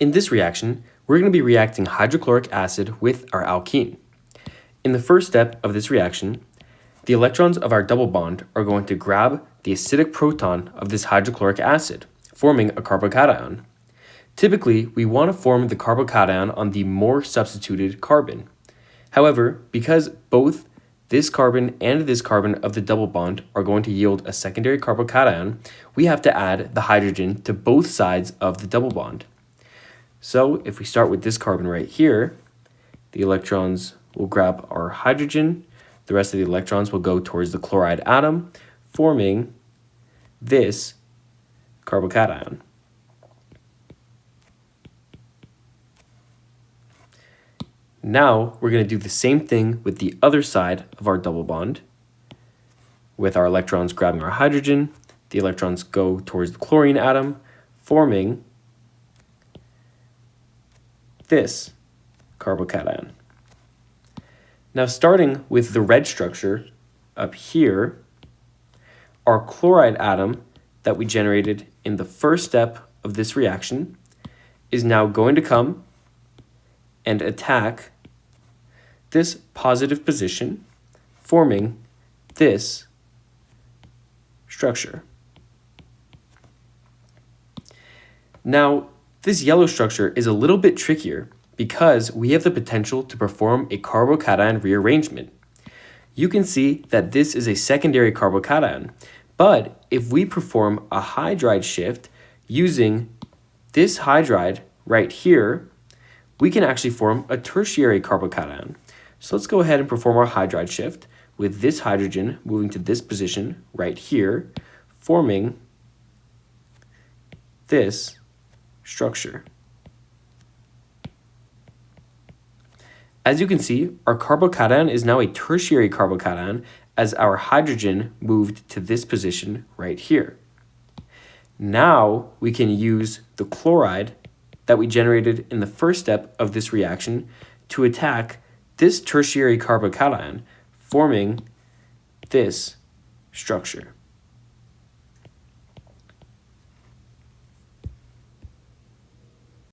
In this reaction, we're going to be reacting hydrochloric acid with our alkene. In the first step of this reaction, the electrons of our double bond are going to grab the acidic proton of this hydrochloric acid, forming a carbocation. Typically, we want to form the carbocation on the more substituted carbon. However, because both this carbon and this carbon of the double bond are going to yield a secondary carbocation, we have to add the hydrogen to both sides of the double bond. So if we start with this carbon right here, the electrons will grab our hydrogen. The rest of the electrons will go towards the chloride atom, forming this carbocation. Now we're going to do the same thing with the other side of our double bond. With our electrons grabbing our hydrogen, the electrons go towards the chlorine atom, forming this carbocation. Now starting with the red structure up here, our chloride atom that we generated in the first step of this reaction is now going to come and attack this positive position, forming this structure. Now, this yellow structure is a little bit trickier because we have the potential to perform a carbocation rearrangement. You can see that this is a secondary carbocation, but if we perform a hydride shift using this hydride right here, we can actually form a tertiary carbocation. So let's go ahead and perform our hydride shift with this hydrogen moving to this position right here, forming this structure. As you can see, our carbocation is now a tertiary carbocation as our hydrogen moved to this position right here. Now we can use the chloride that we generated in the first step of this reaction to attack this tertiary carbocation, forming this structure.